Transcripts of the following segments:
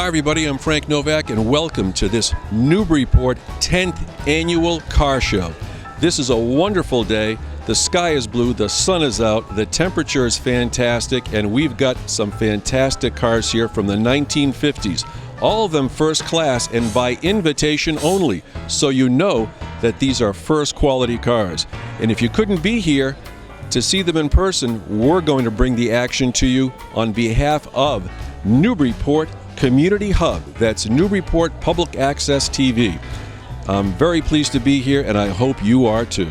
Hi everybody, I'm Frank Novak and welcome to this Newburyport 10th Annual Car Show. This is a wonderful day. The sky is blue, the sun is out, the temperature is fantastic, and we've got some fantastic cars here from the 1950s. All of them first class and by invitation only, so you know that these are first quality cars. And if you couldn't be here to see them in person, we're going to bring the action to you on behalf of Newburyport Community Hub. That's Newburyport Public Access TV. I'm very pleased to be here, and I hope you are too.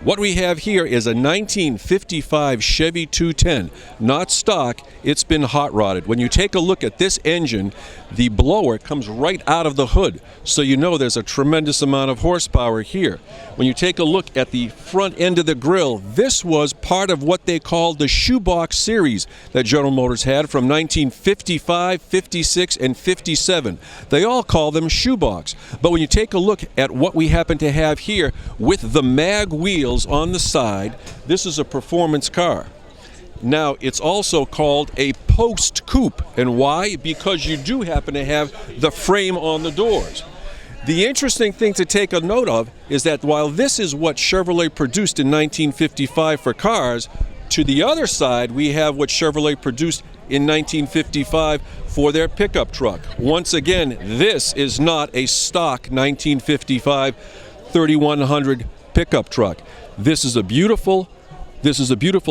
What we have here is a 1955 Chevy 210, not stock, it's been hot rodded. When you take a look at this engine, the blower comes right out of the hood, so you know there's a tremendous amount of horsepower here. When you take a look at the front end of the grille, this was part of what they called the shoebox series that General Motors had from 1955, 56, and 57. They all call them shoebox. But when you take a look at what we happen to have here with the mag wheels on the side, this is a performance car. Now, it's also called a post coupe. And why? Because you do happen to have the frame on the doors. The interesting thing to take a note of is that while this is what Chevrolet produced in 1955 for cars, to the other side we have what Chevrolet produced in 1955 for their pickup truck. Once again, this is not a stock 1955 3100 pickup truck. This is a beautiful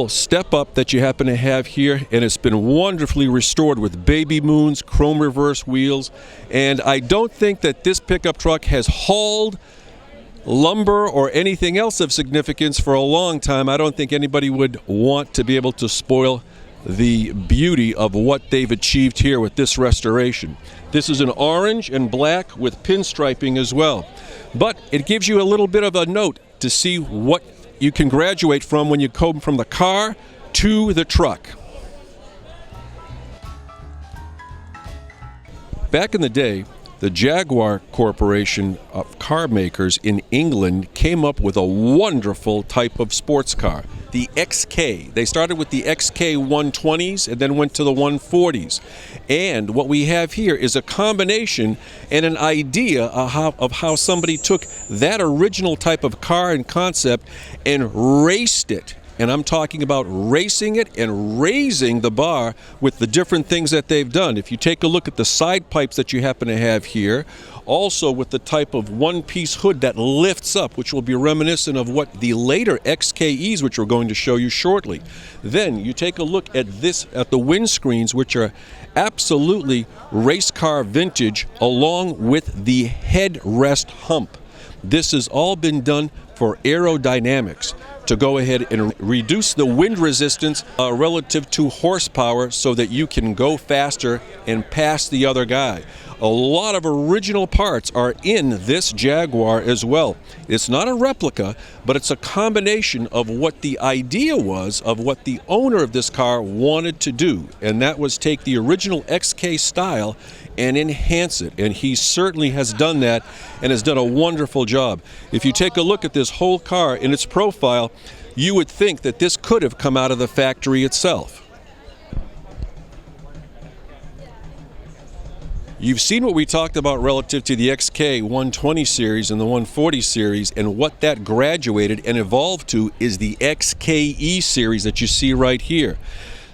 step up that you happen to have here, and it's been wonderfully restored with baby moons, chrome reverse wheels, and I don't think that this pickup truck has hauled lumber or anything else of significance for a long time. I don't think anybody would want to be able to spoil the beauty of what they've achieved here with this restoration. This is an orange and black with pinstriping as well, but it gives you a little bit of a note to see what you can graduate from when you come from the car to the truck. Back in the day, the Jaguar Corporation of car makers in England came up with a wonderful type of sports car, the XK. They started with the XK 120s and then went to the 140s. And what we have here is a combination and an idea of how somebody took that original type of car and concept and raced it. And I'm talking about racing it and raising the bar with the different things that they've done. If you take a look at the side pipes that you happen to have here, also with the type of one-piece hood that lifts up, which will be reminiscent of what the later XKEs, which we're going to show you shortly. Then you take a look at the windscreens, which are absolutely race car vintage, along with the headrest hump. This has all been done for aerodynamics, to go ahead and reduce the wind resistance relative to horsepower so that you can go faster and pass the other guy. A lot of original parts are in this Jaguar as well. It's not a replica, but it's a combination of what the idea was of what the owner of this car wanted to do, and that was take the original XK style and enhance it, and he certainly has done that and has done a wonderful job. If you take a look at this whole car in its profile, you would think that this could have come out of the factory itself. You've seen what we talked about relative to the XK 120 series and the 140 series, and what that graduated and evolved to is the XKE series that you see right here.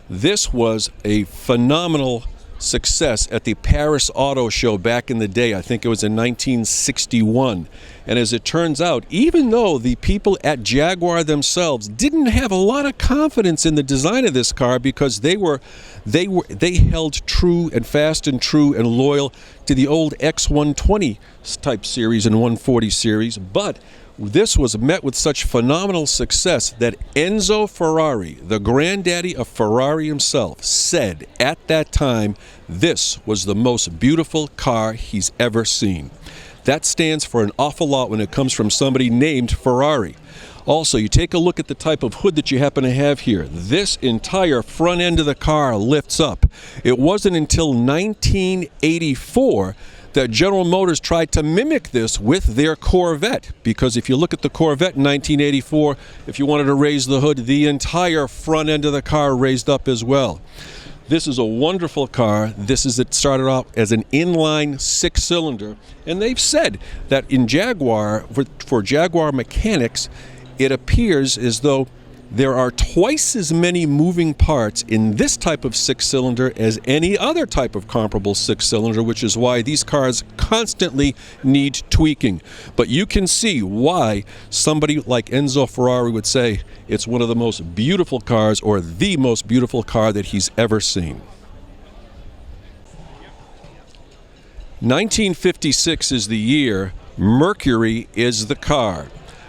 This was a phenomenal success at the Paris Auto Show back in the day. I think it was in 1961. And as it turns out, even though the people at Jaguar themselves didn't have a lot of confidence in the design of this car, because they held true and fast and true and loyal to the old X120 type series and 140 series, but this was met with such phenomenal success that Enzo Ferrari, the granddaddy of Ferrari himself, said at that time this was the most beautiful car he's ever seen. That stands for an awful lot when it comes from somebody named Ferrari. Also, you take a look at the type of hood that you happen to have here. This entire front end of the car lifts up. It wasn't until 1984 that General Motors tried to mimic this with their Corvette, because if you look at the Corvette in 1984, if you wanted to raise the hood, the entire front end of the car raised up as well. This is a wonderful car. It started off as an inline 6-cylinder, and they've said that in Jaguar, for Jaguar mechanics, it appears as though there are twice as many moving parts in this type of 6-cylinder as any other type of comparable 6-cylinder, which is why these cars constantly need tweaking. But you can see why somebody like Enzo Ferrari would say it's one of the most beautiful cars, or the most beautiful car that he's ever seen. 1956 is the year. Mercury is the car.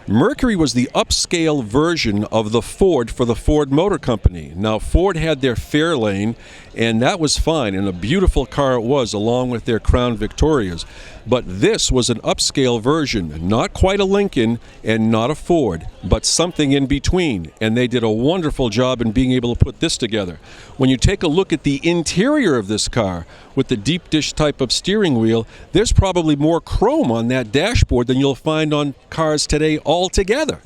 Mercury was the upscale version of the Ford for the Ford Motor Company. Now, Ford had their Fairlane, and that was fine, and a beautiful car it was, along with their Crown Victorias. But this was an upscale version, not quite a Lincoln and not a Ford, but something in between, and they did a wonderful job in being able to put this together. When you take a look at the interior of this car, with the deep dish type of steering wheel, there's probably more chrome on that dashboard than you'll find on cars today altogether.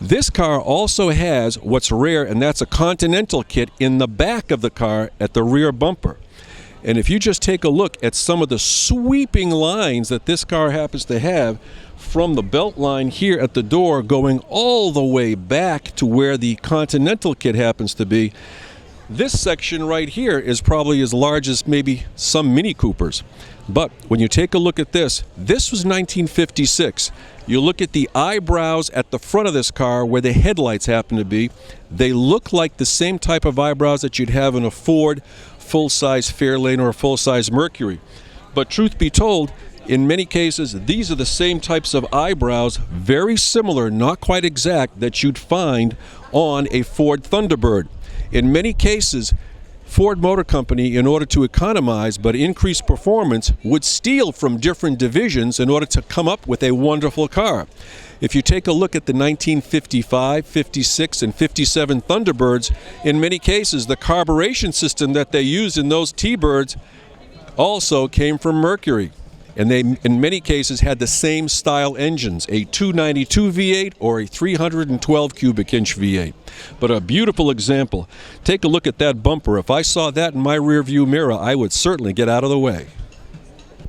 This car also has what's rare, and that's a Continental kit in the back of the car at the rear bumper. And if you just take a look at some of the sweeping lines that this car happens to have, from the belt line here at the door going all the way back to where the Continental kit happens to be, this section right here is probably as large as maybe some Mini Coopers. But when you take a look at this was 1956. You look at the eyebrows at the front of this car where the headlights happen to be. They look like the same type of eyebrows that you'd have in a Ford full-size Fairlane or a full-size Mercury. But truth be told, in many cases, these are the same types of eyebrows, very similar, not quite exact, that you'd find on a Ford Thunderbird. In many cases, Ford Motor Company, in order to economize but increase performance, would steal from different divisions in order to come up with a wonderful car. If you take a look at the 1955, 56, and 57 Thunderbirds, in many cases, the carburation system that they used in those T-Birds also came from Mercury. And they, in many cases, had the same style engines, a 292 V8 or a 312 cubic inch V8. But a beautiful example. Take a look at that bumper. If I saw that in my rear view mirror, I would certainly get out of the way.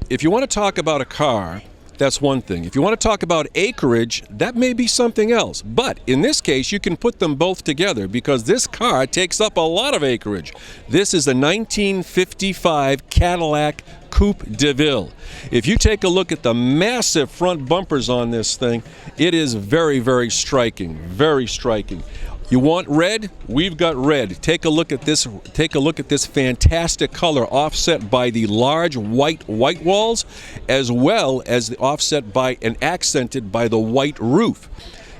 If you want to talk about a car, that's one thing. If you want to talk about acreage, that may be something else. But in this case, you can put them both together because this car takes up a lot of acreage. This is a 1955 Cadillac Coupe DeVille. If you take a look at the massive front bumpers on this thing, it is very, very striking. Very striking. You want red? We've got red. Take a look at this. Take a look at this fantastic color, offset by the large white walls, as well as the offset by and accented by the white roof.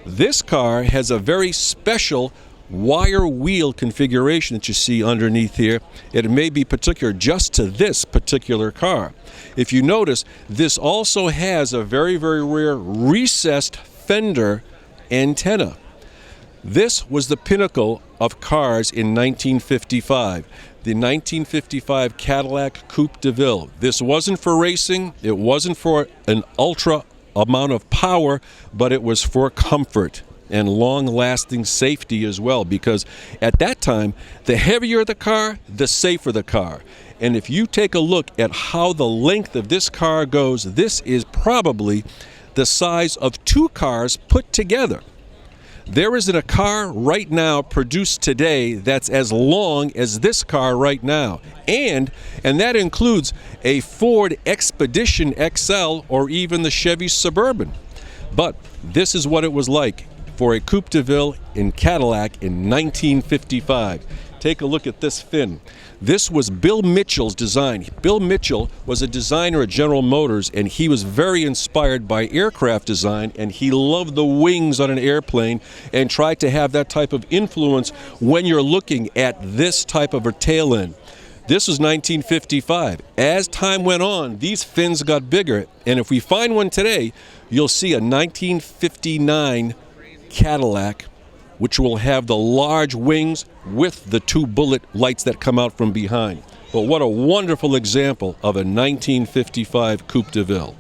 This car has a very special wire wheel configuration that you see underneath here. It may be particular just to this particular car. If you notice, this also has a very, very rare recessed fender antenna. This was the pinnacle of cars in 1955, the 1955 Cadillac Coupe DeVille. This wasn't for racing, it wasn't for an ultra amount of power, but it was for comfort and long-lasting safety as well, because at that time, the heavier the car, the safer the car. And if you take a look at how the length of this car goes, this is probably the size of two cars put together. There isn't a car right now produced today that's as long as this car right now. And that includes a Ford Expedition XL or even the Chevy Suburban. But this is what it was like for a Coupe DeVille in Cadillac in 1955. Take a look at this fin. This was Bill Mitchell's design. Bill Mitchell was a designer at General Motors, and he was very inspired by aircraft design, and he loved the wings on an airplane and tried to have that type of influence when you're looking at this type of a tail end. This was 1955. As time went on, these fins got bigger, and if we find one today, you'll see a 1959 Cadillac, which will have the large wings with the two bullet lights that come out from behind. But what a wonderful example of a 1955 Coupe DeVille.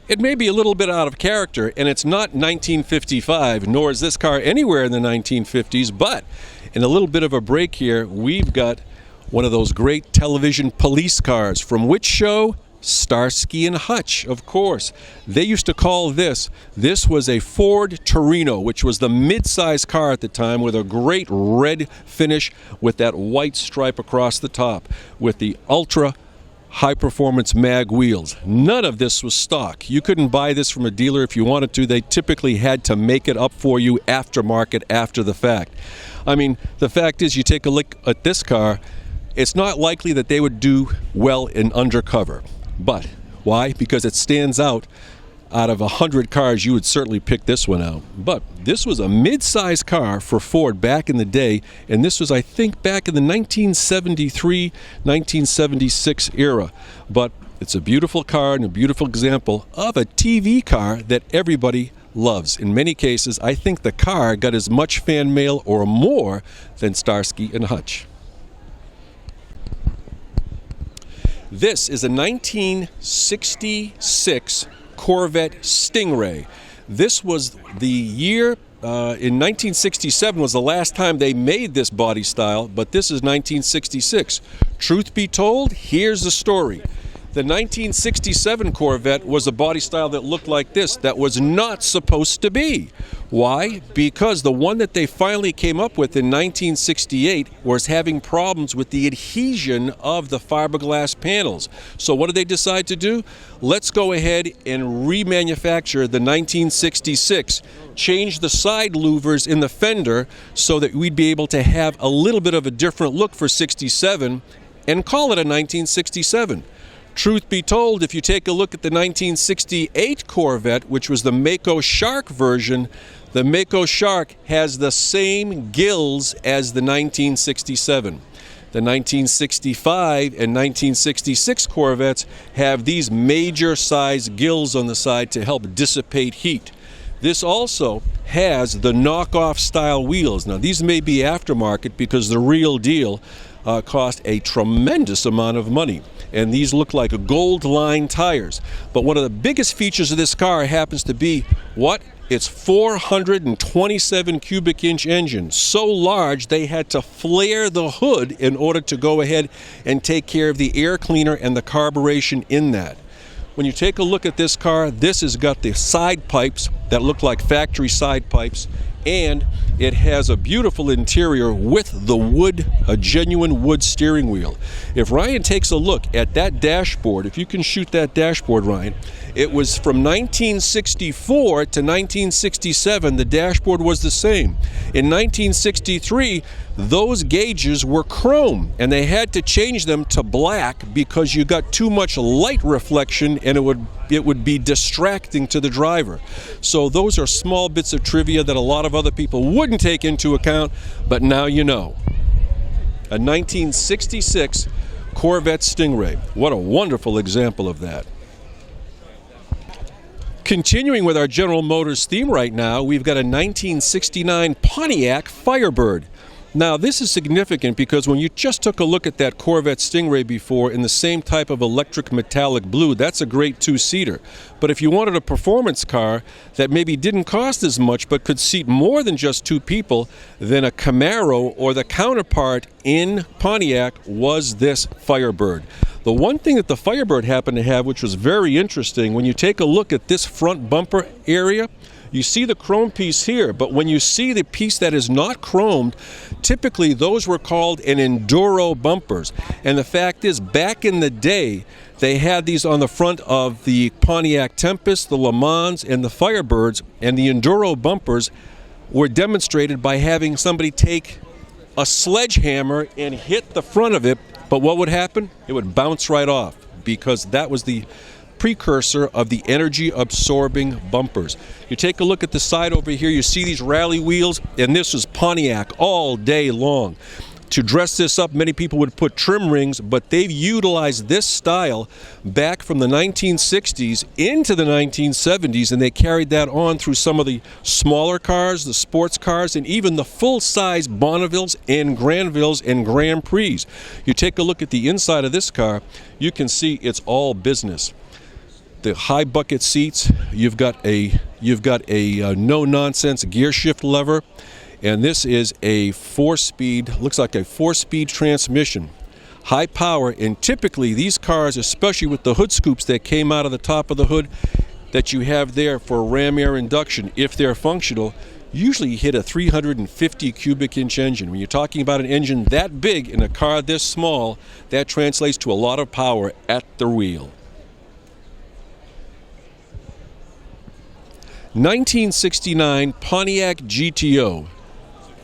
It may be a little bit out of character, and it's not 1955, nor is this car anywhere in the 1950s, but In a little bit of a break here, we've got one of those great television police cars. From which show? Starsky and Hutch, of course. They used to call this was a Ford Torino, which was the mid-size car at the time, with a great red finish with that white stripe across the top, with the ultra high-performance mag wheels. None of this was stock. You couldn't buy this from a dealer if you wanted to. They typically had to make it up for you aftermarket, after the fact. I mean, the fact is, you take a look at this car, it's not likely that they would do well in undercover. But why? Because it stands out. Out of 100 cars, you would certainly pick this one out. But this was a mid-size car for Ford back in the day, and this was, I think, back in the 1973, 1976 era. But it's a beautiful car and a beautiful example of a TV car that everybody loves. In many cases, I think the car got as much fan mail or more than Starsky and Hutch. This is a 1966 Corvette Stingray. This was the year, in 1967 was the last time they made this body style, but this is 1966. Truth be told, here's the story. The 1967 Corvette was a body style that looked like this, that was not supposed to be. Why? Because the one that they finally came up with in 1968 was having problems with the adhesion of the fiberglass panels. So what did they decide to do? Let's go ahead and remanufacture the 1966, change the side louvers in the fender so that we'd be able to have a little bit of a different look for 67 and call it a 1967. Truth be told, if you take a look at the 1968 Corvette, which was the Mako Shark version, the Mako Shark has the same gills as the 1967. The 1965 and 1966 Corvettes have these major size gills on the side to help dissipate heat. This also has the knockoff style wheels. Now, these may be aftermarket because the real deal cost a tremendous amount of money. And these look like gold line tires. But one of the biggest features of this car happens to be what? It's 427 cubic inch engine. So large they had to flare the hood in order to go ahead and take care of the air cleaner and the carburation in that. When you take a look at this car, this has got the side pipes that look like factory side pipes, and it has a beautiful interior with the wood, a genuine wood steering wheel. If Ryan takes a look at that dashboard, if you can shoot that dashboard, Ryan, it was from 1964 to 1967, the dashboard was the same. In 1963, those gauges were chrome, and they had to change them to black because you got too much light reflection and it would be distracting to the driver. So those are small bits of trivia that a lot of other people wouldn't take into account, but now you know. A 1966 Corvette Stingray. What a wonderful example of that. Continuing with our General Motors theme right now, we've got a 1969 Pontiac Firebird. Now, this is significant because when you just took a look at that Corvette Stingray before in the same type of electric metallic blue, that's a great two-seater. But if you wanted a performance car that maybe didn't cost as much but could seat more than just two people, then a Camaro or the counterpart in Pontiac was this Firebird. The one thing that the Firebird happened to have, which was very interesting, when you take a look at this front bumper area, you see the chrome piece here, but when you see the piece that is not chromed, typically those were called an enduro bumpers. And the fact is, back in the day, they had these on the front of the Pontiac Tempest, the Le Mans, and the Firebirds, and the enduro bumpers were demonstrated by having somebody take a sledgehammer and hit the front of it, but what would happen? It would bounce right off, because that was the precursor of the energy-absorbing bumpers. You take a look at the side over here, you see these rally wheels, and this is Pontiac all day long. To dress this up, many people would put trim rings, but they've utilized this style back from the 1960s into the 1970s, and they carried that on through some of the smaller cars, the sports cars, and even the full-size Bonnevilles and Granvilles and Grand Prix. You take a look at the inside of this car, you can see it's all business. The high bucket seats, you've got a no-nonsense gear shift lever. And this is a 4-speed, looks like a 4-speed transmission. High power, and typically these cars, especially with the hood scoops that came out of the top of the hood that you have there for ram air induction, if they're functional, usually hit a 350 cubic inch engine. When you're talking about an engine that big in a car this small, that translates to a lot of power at the wheel. 1969 Pontiac GTO.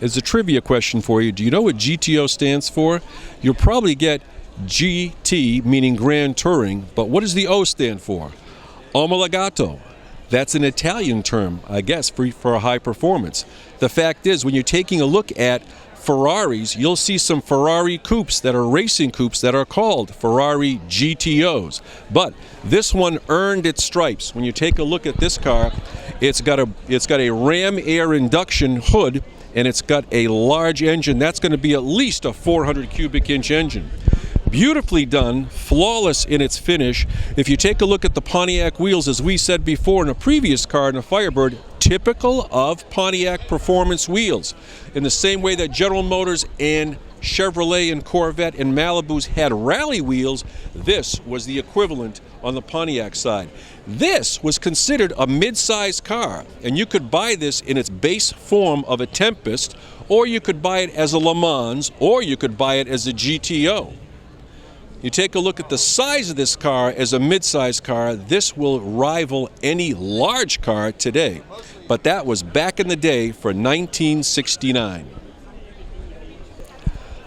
As a trivia question for you, do you know what GTO stands for? You'll probably get GT, meaning Grand Touring, but what does the O stand for? Omologato. That's an Italian term, I guess, for high performance. The fact is, when you're taking a look at Ferraris, you'll see some Ferrari coupes that are racing coupes that are called Ferrari GTOs. But this one earned its stripes. When you take a look at this car, it's got a ram air induction hood, and it's got a large engine. That's going to be at least a 400 cubic inch engine. Beautifully done, flawless in its finish. If you take a look at the Pontiac wheels, as we said before in a previous car in a Firebird, typical of Pontiac performance wheels. In the same way that General Motors and Chevrolet and Corvette and Malibus had rally wheels, this was the equivalent on the Pontiac side. This was considered a mid-size car, and you could buy this in its base form of a Tempest, or you could buy it as a Le Mans, or you could buy it as a GTO. You take a look at the size of this car as a mid-size car, this will rival any large car today. But that was back in the day for 1969.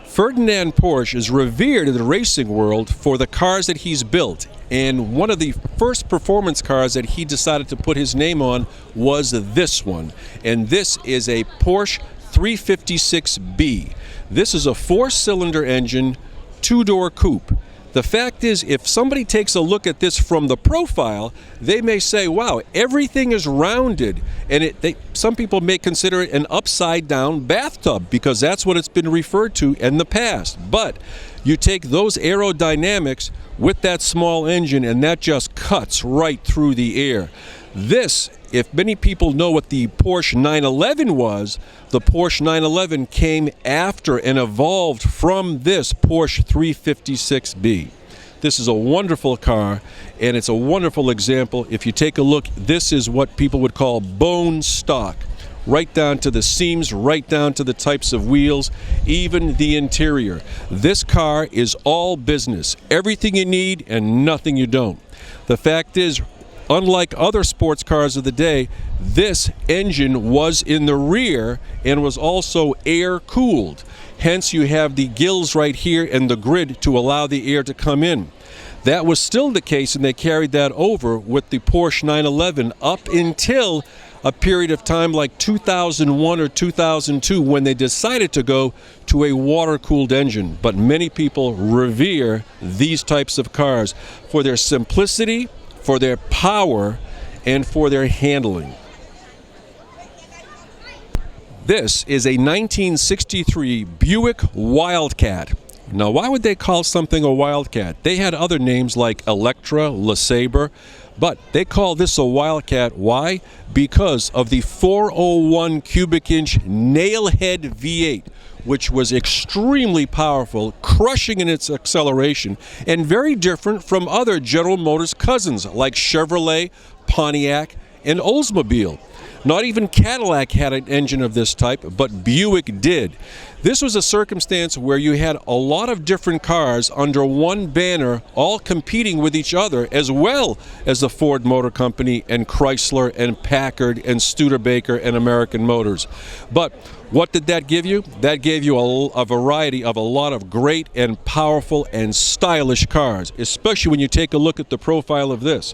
Ferdinand Porsche is revered in the racing world for the cars that he's built. And one of the first performance cars that he decided to put his name on was this one. And this is a Porsche 356B. This is a 4-cylinder engine, 2-door coupe. The fact is, if somebody takes a look at this from the profile, they may say, wow, everything is rounded. And some people may consider it an upside-down bathtub, because that's what it's been referred to in the past. But you take those aerodynamics with that small engine, and that just cuts right through the air. This, if many people know what the Porsche 911 was, the Porsche 911 came after and evolved from this Porsche 356B. This is a wonderful car, and it's a wonderful example. If you take a look, this is what people would call bone stock. Right down to the seams, right down to the types of wheels, even the interior. This car is all business. Everything you need and nothing you don't. The fact is, unlike other sports cars of the day, this engine was in the rear and was also air-cooled. Hence, you have the gills right here and the grid to allow the air to come in. That was still the case, and they carried that over with the Porsche 911 up until a period of time like 2001 or 2002, when they decided to go to a water-cooled engine. But many people revere these types of cars for their simplicity, for their power, and for their handling. This is a 1963 Buick Wildcat. Now, why would they call something a Wildcat? They had other names like Electra, LeSabre, but they call this a Wildcat. Why? Because of the 401 cubic inch nailhead V8, which was extremely powerful, crushing in its acceleration, and very different from other General Motors cousins like Chevrolet, Pontiac, and Oldsmobile. Not even Cadillac had an engine of this type, but Buick did. This was a circumstance where you had a lot of different cars under one banner, all competing with each other, as well as the Ford Motor Company and Chrysler and Packard and Studebaker and American Motors. But what did that give you? That gave you a variety of a lot of great and powerful and stylish cars, especially when you take a look at the profile of this.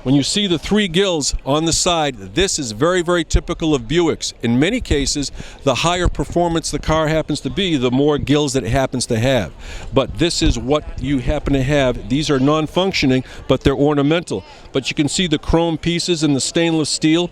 When you see the 3 gills on the side, this is very, very typical of Buicks. In many cases, the higher performance the car happens to be, the more gills that it happens to have. But this is what you happen to have. These are non-functioning, but they're ornamental. But you can see the chrome pieces and the stainless steel.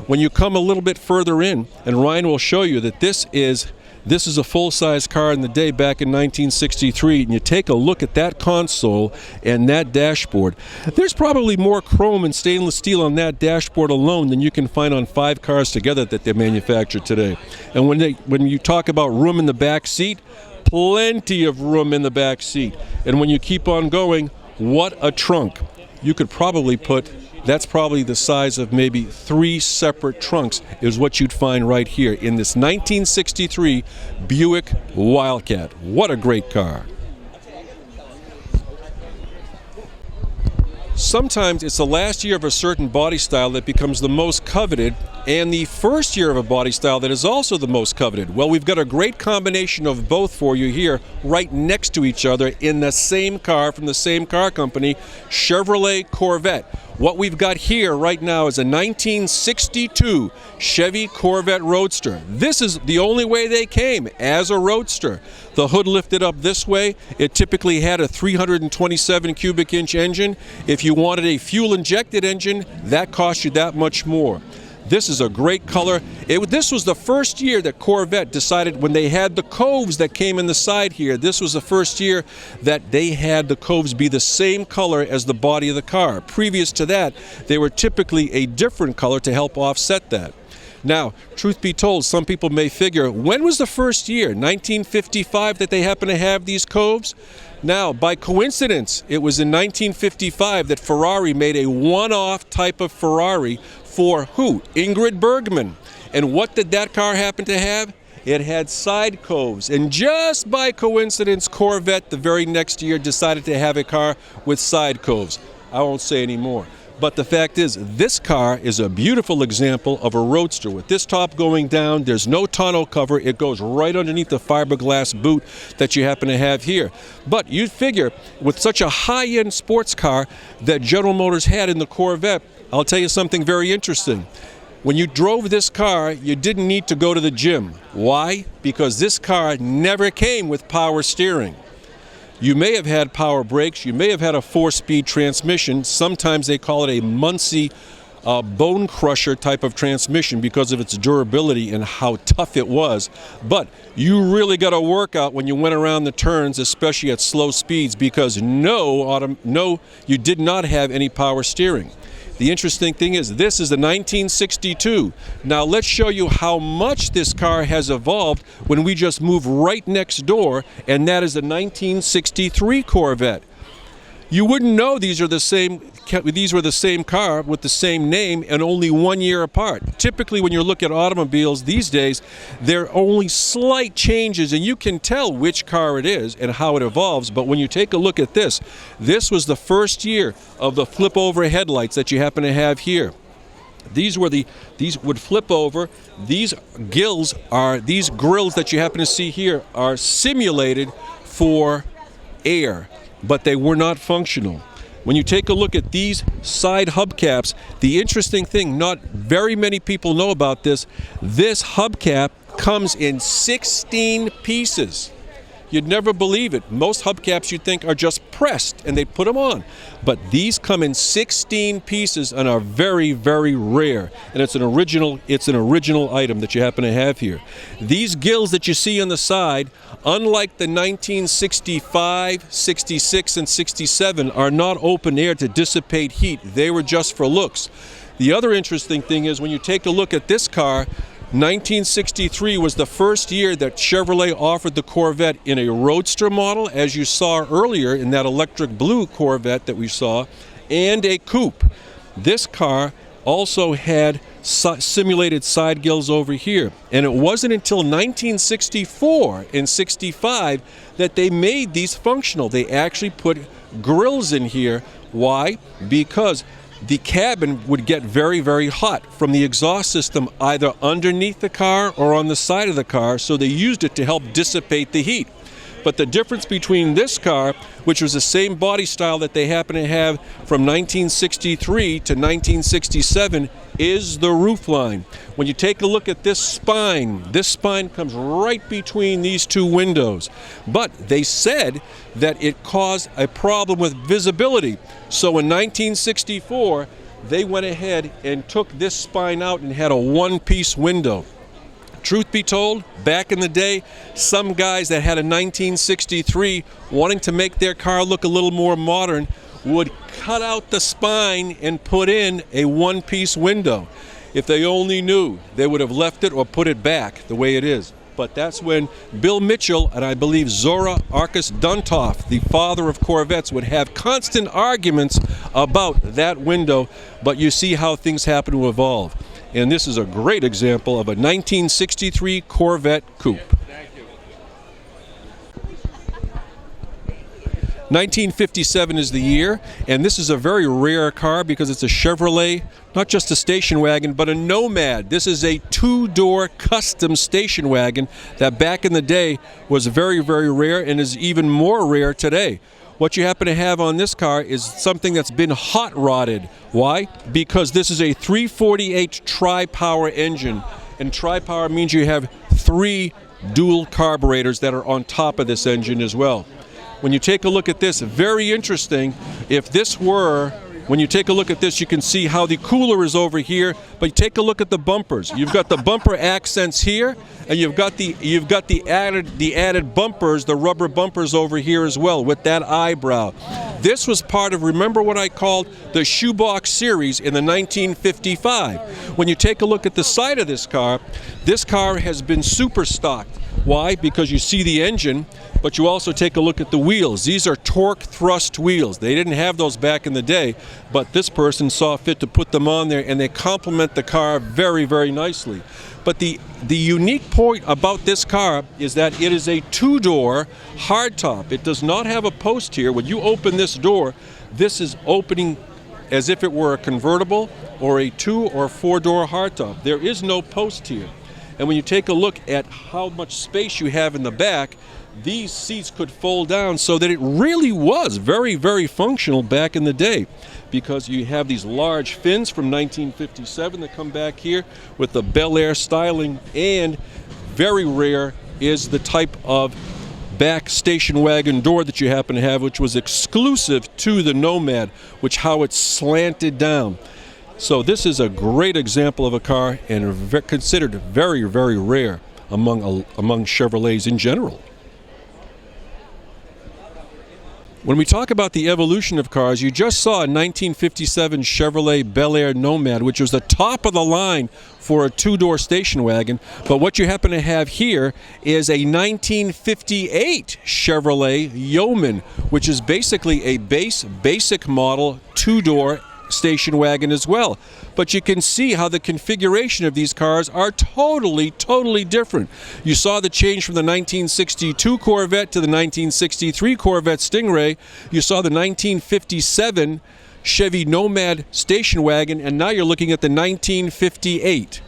When you come a little bit further in, and Ryan will show you that this is This is a full-size car in the day back in 1963, and you take a look at that console and that dashboard. There's probably more chrome and stainless steel on that dashboard alone than you can find on 5 cars together that they manufacture today. And when you talk about room in the back seat, plenty of room in the back seat. And when you keep on going, what a trunk. You could probably put, that's probably the size of maybe 3 separate trunks is what you'd find right here in this 1963 Buick Wildcat. What a great car. Sometimes it's the last year of a certain body style that becomes the most coveted, and the first year of a body style that is also the most coveted. Well, we've got a great combination of both for you here, right next to each other in the same car from the same car company, Chevrolet Corvette. What we've got here right now is a 1962 Chevy Corvette Roadster. This is the only way they came, as a Roadster. The hood lifted up this way. It typically had a 327 cubic inch engine. If you wanted a fuel-injected engine, that cost you that much more. This is a great color. This was the first year that Corvette decided, when they had the coves that came in the side here, this was the first year that they had the coves be the same color as the body of the car. Previous to that, they were typically a different color to help offset that. Now, truth be told, some people may figure, when was the first year, 1955, that they happen to have these coves? Now, by coincidence, it was in 1955 that Ferrari made a one-off type of Ferrari for who? Ingrid Bergman. And what did that car happen to have? It had side coves. And just by coincidence, Corvette the very next year decided to have a car with side coves. I won't say any more. But the fact is, this car is a beautiful example of a Roadster. With this top going down, there's no tonneau cover. It goes right underneath the fiberglass boot that you happen to have here. But you'd figure, with such a high-end sports car that General Motors had in the Corvette, I'll tell you something very interesting. When you drove this car, you didn't need to go to the gym. Why? Because this car never came with power steering. You may have had power brakes, you may have had a 4-speed transmission. Sometimes they call it a Muncie bone crusher type of transmission because of its durability and how tough it was. But you really got a workout when you went around the turns, especially at slow speeds, because no, you did not have any power steering. The interesting thing is, this is a 1962. Now let's show you how much this car has evolved when we just move right next door, and that is a 1963 Corvette. You wouldn't know these were the same car with the same name and only 1 year apart. Typically, when you look at automobiles these days, there are only slight changes, and you can tell which car it is and how it evolves. But when you take a look at this was the first year of the flip-over headlights that you happen to have here. These would flip over. These grills that you happen to see here are simulated for air, but they were not functional. When you take a look at these side hubcaps, the interesting thing, not very many people know about this hubcap comes in 16 pieces. You'd never believe it. Most hubcaps you'd think are just pressed and they put them on. But these come in 16 pieces and are very, very rare. And it's an original item that you happen to have here. These gills that you see on the side, unlike the 1965, 66, and 67, are not open air to dissipate heat. They were just for looks. The other interesting thing is, when you take a look at this car, 1963 was the first year that Chevrolet offered the Corvette in a Roadster model, as you saw earlier in that electric blue Corvette that we saw, and a coupe. This car also had simulated side gills over here. And it wasn't until 1964 and 65 that they made these functional. They actually put grills in here. Why? Because the cabin would get very, very hot from the exhaust system, either underneath the car or on the side of the car, so they used it to help dissipate the heat. But the difference between this car, which was the same body style that they happen to have from 1963 to 1967, is the roofline. When you take a look at this spine comes right between these two windows. But they said that it caused a problem with visibility. So in 1964, they went ahead and took this spine out and had a one-piece window. truth be told, back in the day, some guys that had a 1963 wanting to make their car look a little more modern would cut out the spine and put in a one-piece window. If they only knew, they would have left it or put it back the way it is. But that's when Bill Mitchell and I believe Zora Arkus Duntov, the father of Corvettes, would have constant arguments about that window. But you see how things happen to evolve. And this is a great example of a 1963 Corvette Coupe. 1957 is the year, and this is a very rare car because it's a Chevrolet, not just a station wagon, but a Nomad. This is a two-door custom station wagon that back in the day was very, very rare and is even more rare today. What you happen to have on this car is something that's been hot-rodded. Why? Because this is a 348 tri-power engine, and tri-power means you have 3 dual carburetors that are on top of this engine as well. When you take a look at this, very interesting. If this were, when you take a look at this, you can see how the cooler is over here, but take a look at the bumpers. You've got the bumper accents here, and you've got the added bumpers, the rubber bumpers over here as well with that eyebrow. This was part of, remember what I called the shoebox series in the 1955. When you take a look at the side of this car has been super stocked. Why? Because you see the engine, but you also take a look at the wheels. These are torque thrust wheels. They didn't have those back in the day, but this person saw fit to put them on there, and they complement the car very, very nicely. But the unique point about this car is that it is a two-door hardtop. It does not have a post here. When you open this door, this is opening as if it were a convertible or a 2- or 4-door hardtop. There is no post here. And when you take a look at how much space you have in the back, these seats could fold down so that it really was very, very functional back in the day, because you have these large fins from 1957 that come back here with the Bel Air styling, and very rare is the type of back station wagon door that you happen to have, which was exclusive to the Nomad, which how it's slanted down. So this is a great example of a car, and considered very, very rare among Chevrolets in general. When we talk about the evolution of cars, you just saw a 1957 Chevrolet Bel Air Nomad, which was the top of the line for a two-door station wagon. But what you happen to have here is a 1958 Chevrolet Yeoman, which is basically a basic model two-door station wagon as well. But you can see how the configuration of these cars are totally different. You saw the change from the 1962 Corvette to the 1963 Corvette Stingray. You saw the 1957 Chevy Nomad station wagon, and now you're looking at the 1958.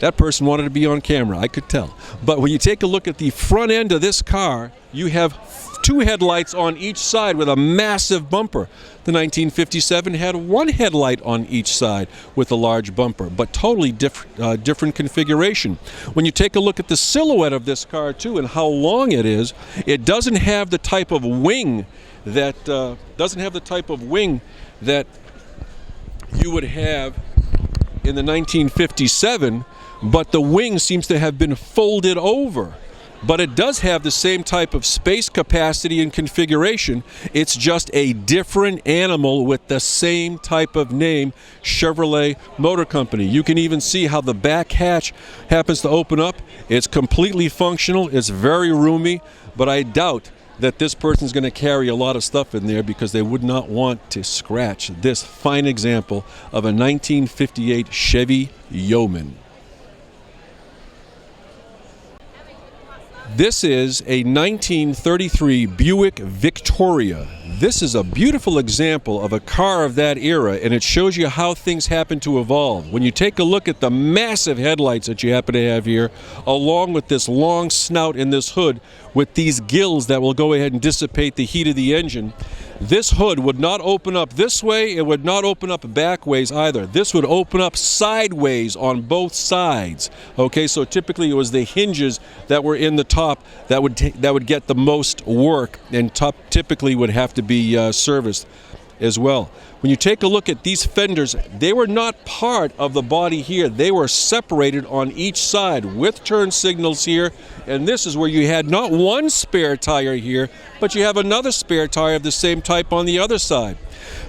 That person wanted to be on camera, I could tell. But when you take a look at the front end of this car, you have 2 headlights on each side with a massive bumper. The 1957 had 1 headlight on each side with a large bumper, but totally different configuration. When you take a look at the silhouette of this car too, and how long it is, it doesn't have the type of wing that you would have in the 1957, but the wing seems to have been folded over. But it does have the same type of space capacity and configuration. It's just a different animal with the same type of name, Chevrolet Motor Company. You can even see how the back hatch happens to open up. It's completely functional. It's very roomy, but I doubt that this person's going to carry a lot of stuff in there, because they would not want to scratch this fine example of a 1958 Chevy Yeoman. This is a 1933 Buick Victoria. This is a beautiful example of a car of that era, and it shows you how things happen to evolve. When you take a look at the massive headlights that you happen to have here, along with this long snout in this hood with these gills that will go ahead and dissipate the heat of the engine, this hood would not open up this way. It would not open up back ways either. This would open up sideways on both sides. Okay, so typically it was the hinges that were in the top that would get the most work, and typically would have to be serviced. as well. When you take a look at these fenders, they were not part of the body here. They were separated on each side with turn signals here, and this is where you had not one spare tire here, but you have another spare tire of the same type on the other side.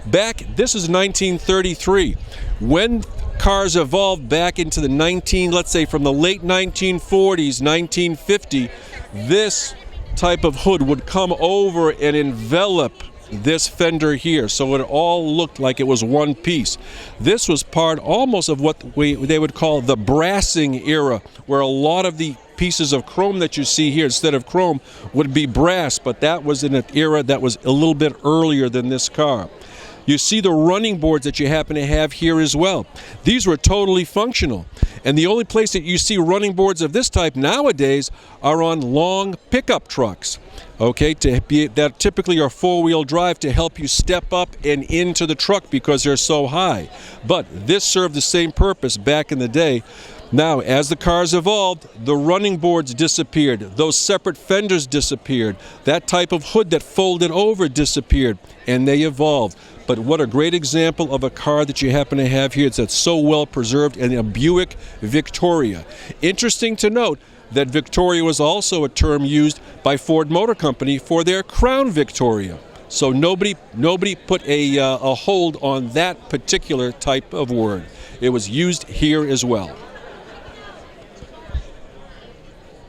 This is 1933. When cars evolved back into the let's say from the late 1940s, 1950, this type of hood would come over and envelop this fender here, so it all looked like it was one piece. This was part almost of what they would call the brassing era, where a lot of the pieces of chrome that you see here instead of chrome would be brass, but that was in an era that was a little bit earlier than this car. You see the running boards that you happen to have here as well. These were totally functional. And the only place that you see running boards of this type nowadays are on long pickup trucks. Okay, that typically are four-wheel drive to help you step up and into the truck because they're so high. But this served the same purpose back in the day. Now, as the cars evolved, the running boards disappeared. Those separate fenders disappeared. That type of hood that folded over disappeared, and they evolved. But what a great example of a car that you happen to have here that's so well preserved, and a Buick Victoria. Interesting to note that Victoria was also a term used by Ford Motor Company for their Crown Victoria. So nobody put a hold on that particular type of word. It was used here as well.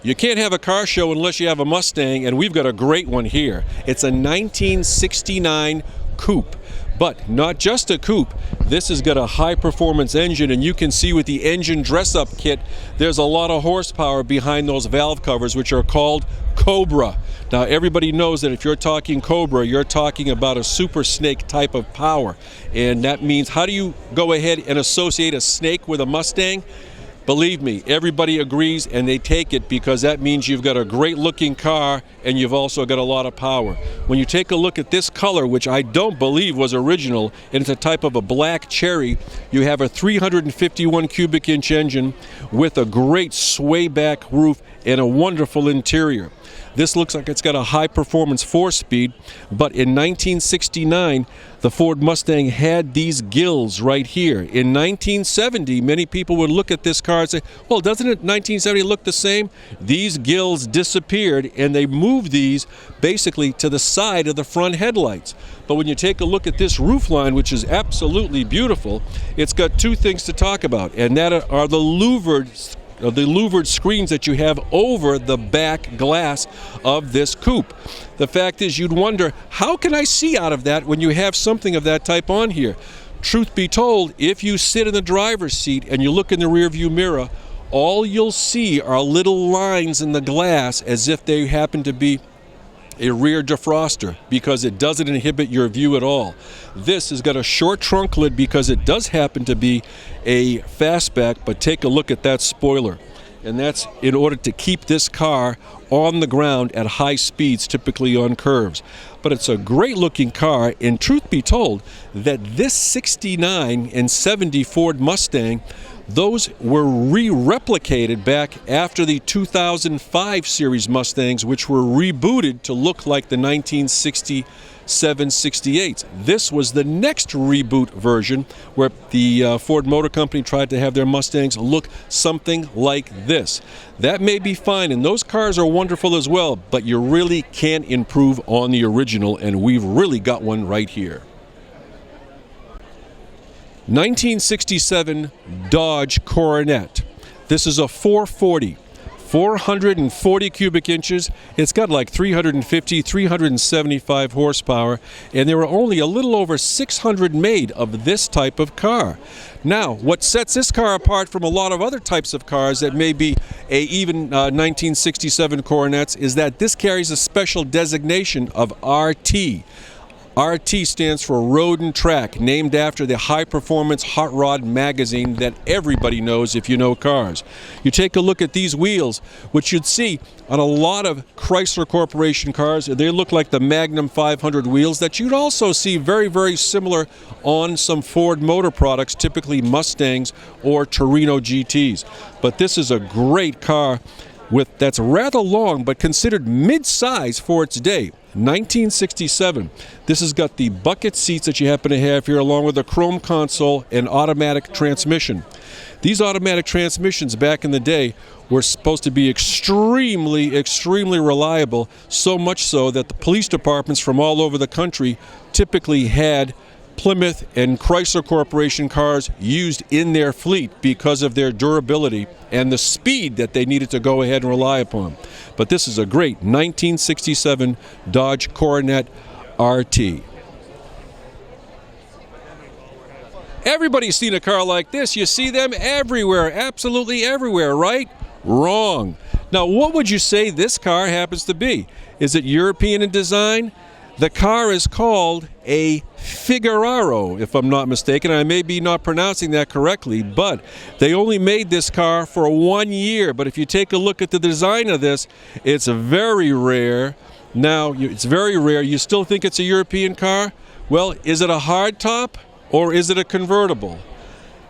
You can't have a car show unless you have a Mustang, and we've got a great one here. It's a 1969 Coupe. But not just a coupe, this has got a high-performance engine, and you can see with the engine dress-up kit, there's a lot of horsepower behind those valve covers, which are called Cobra. Now, everybody knows that if you're talking Cobra, you're talking about a super snake type of power. And that means, how do you go ahead and associate a snake with a Mustang? Believe me, everybody agrees, and they take it because that means you've got a great-looking car and you've also got a lot of power. When you take a look at this color, which I don't believe was original, and it's a type of a black cherry, you have a 351 cubic inch engine with a great sway-back roof and a wonderful interior. This looks like it's got a high-performance 4-speed, but in 1969, the Ford Mustang had these gills right here. In 1970, many people would look at this car and say, well, doesn't it 1970 look the same? These gills disappeared, and they moved these basically to the side of the front headlights. But when you take a look at this roof line, which is absolutely beautiful, it's got two things to talk about, and that are the louvered screens that you have over the back glass of this coupe. The fact is, you'd wonder, how can I see out of that when you have something of that type on here? Truth be told, if you sit in the driver's seat and you look in the rearview mirror, all you'll see are little lines in the glass as if they happen to be a rear defroster, because it doesn't inhibit your view at all. This has got a short trunk lid because it does happen to be a fastback, but take a look at that spoiler. And that's in order to keep this car on the ground at high speeds, typically on curves. But it's a great looking car, and truth be told, that this 69 and 70 Ford Mustang, those were re-replicated back after the 2005 series Mustangs, which were rebooted to look like the 1967-68s. This was the next reboot version where the Ford Motor Company tried to have their Mustangs look something like this. That may be fine, and those cars are wonderful as well, but you really can't improve on the original, and we've really got one right here. 1967 Dodge Coronet. This is a 440. 440 cubic inches. It's got like 375 horsepower, and there were only a little over 600 made of this type of car. Now, what sets this car apart from a lot of other types of cars that may be even 1967 Coronets is that this carries a special designation of RT. RT stands for Road and Track, named after the high-performance hot rod magazine that everybody knows if you know cars. You take a look at these wheels, which you'd see on a lot of Chrysler Corporation cars. They look like the Magnum 500 wheels that you'd also see very, very similar on some Ford Motor products, typically Mustangs or Torino GTs. But this is a great car. that's rather long but considered mid-size for its day. 1967. This has got the bucket seats that you happen to have here, along with a chrome console and automatic transmission. These automatic transmissions back in the day were supposed to be extremely reliable, so much so that the police departments from all over the country typically had Plymouth and Chrysler Corporation cars used in their fleet because of their durability and the speed that they needed to go ahead and rely upon. But this is a great 1967 Dodge Coronet RT. Everybody's seen a car like this. You see them everywhere, absolutely everywhere, right? Wrong. Now, what would you say this car happens to be? Is it European in design? The car is called a Figueraro, if I'm not mistaken. I may be not pronouncing that correctly, but they only made this car for 1 year. But if you take a look at the design of this, it's very rare. Now, it's very rare. You still think it's a European car? Well, is it a hardtop or is it a convertible?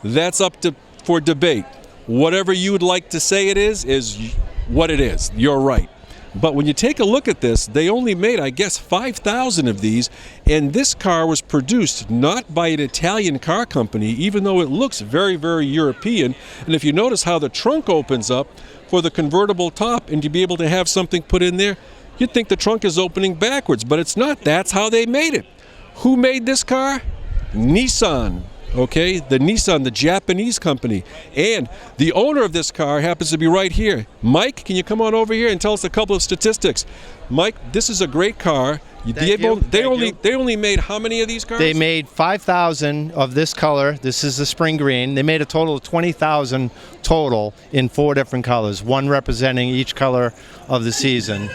That's up for debate. Whatever you would like to say it is what it is. You're right. But when you take a look at this, they only made, I guess, 5,000 of these, and this car was produced not by an Italian car company, even though it looks very European. And if you notice how the trunk opens up for the convertible top and to be able to have something put in there, you'd think the trunk is opening backwards, but it's not. That's how they made it. Who made this car? Nissan. Okay, the Nissan, the Japanese company. And the owner of this car happens to be right here. Mike, can you come on over here and tell us a couple of statistics? Mike, this is a great car. They only made how many of these cars? They made 5,000 of this color. This is the spring green. They made a total of 20,000 total in 4 different colors, one representing each color of the season.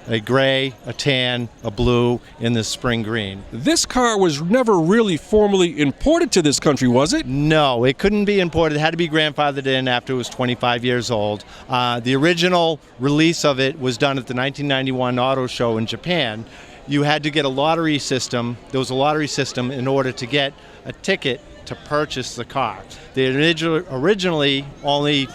A gray, a tan, a blue, and the spring green. This car was never really formally imported to this country, was it? No, it couldn't be imported. It had to be grandfathered in after it was 25 years old. The original release of it was done at the 1991 auto show in Japan. You had to get a lottery system. There was a lottery system in order to get a ticket to purchase the car. They originally only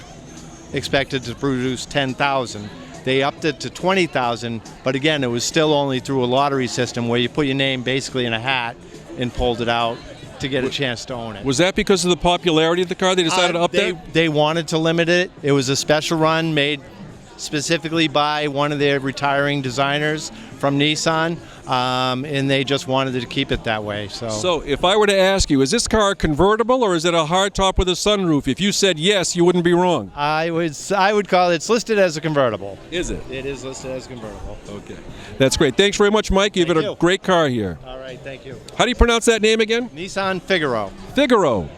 expected to produce 10,000. They upped it to 20,000, but again, it was still only through a lottery system where you put your name basically in a hat and pulled it out to get a chance to own it. Was that because of the popularity of the car? They decided to up that? They wanted to limit it. It was a special run made specifically by one of their retiring designers from Nissan, and they just wanted to keep it that way. So if I were to ask you, is this car a convertible or is it a hardtop with a sunroof? If you said yes, you wouldn't be wrong. I would call it, it's listed as a convertible. Is it? It is listed as a convertible. Okay. That's great. Thanks very much, Mike. You've got a great car here. All right, thank you. How do you pronounce that name again? Nissan Figaro. Figaro.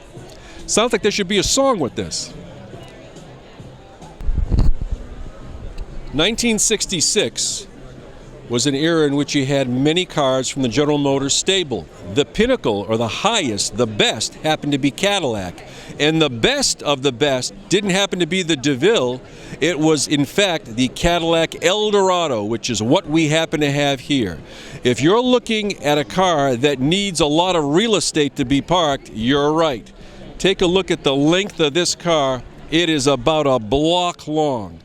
Sounds like there should be a song with this. 1966 was an era in which you had many cars from the General Motors stable. The pinnacle, or the highest, the best, happened to be Cadillac. And the best of the best didn't happen to be the DeVille. It was, in fact, the Cadillac Eldorado, which is what we happen to have here. If you're looking at a car that needs a lot of real estate to be parked, you're right. Take a look at the length of this car. It is about a block long.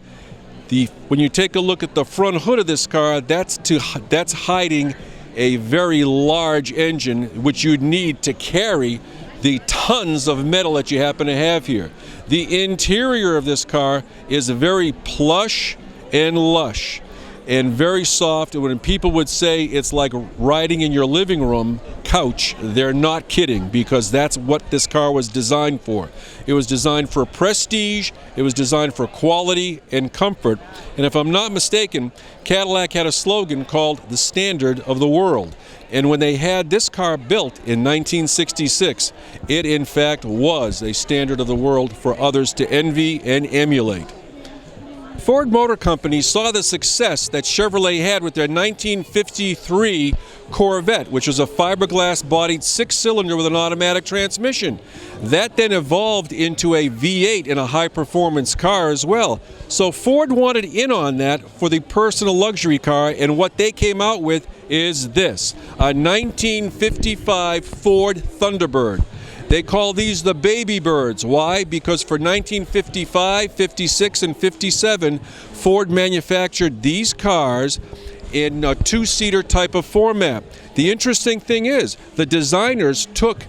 When you take a look at the front hood of this car, that's hiding a very large engine, which you'd need to carry the tons of metal that you happen to have here. The interior of this car is very plush and lush and very soft. And when people would say it's like riding in your living room couch, they're not kidding, because that's what this car was designed for. It was designed for prestige, it was designed for quality and comfort. And if I'm not mistaken, Cadillac had a slogan called the standard of the world. And when they had this car built in 1966, it in fact was a standard of the world for others to envy and emulate. Ford Motor Company saw the success that Chevrolet had with their 1953 Corvette, which was a fiberglass-bodied 6-cylinder with an automatic transmission. That then evolved into a V8 in a high-performance car as well. So Ford wanted in on that for the personal luxury car, and what they came out with is this, a 1955 Ford Thunderbird. They call these the baby birds. Why? Because for 1955, 56, and 57, Ford manufactured these cars in a two-seater type of format. The interesting thing is, the designers took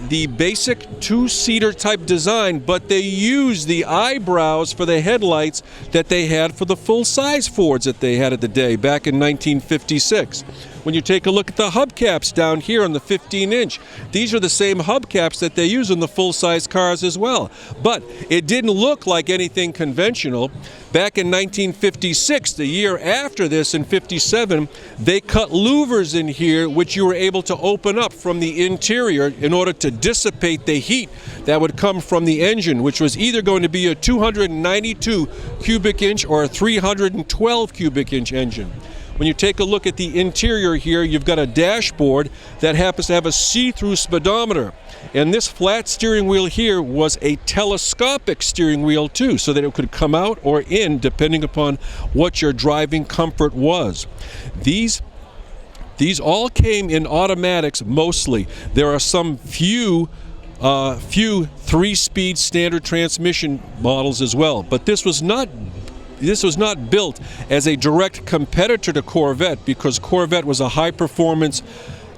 the basic two-seater type design, but they used the eyebrows for the headlights that they had for the full-size Fords that they had at the day back in 1956. When you take a look at the hubcaps down here on the 15-inch, these are the same hubcaps that they use in the full-size cars as well. But it didn't look like anything conventional. Back in 1956, the year after this, in 57, they cut louvers in here, which you were able to open up from the interior in order to dissipate the heat that would come from the engine, which was either going to be a 292 cubic inch or a 312 cubic inch engine. When you take a look at the interior here, you've got a dashboard that happens to have a see-through speedometer. And this flat steering wheel here was a telescopic steering wheel too, so that it could come out or in depending upon what your driving comfort was. These all came in automatics mostly. There are some few three-speed standard transmission models as well, but this was not built as a direct competitor to Corvette, because Corvette was a high-performance,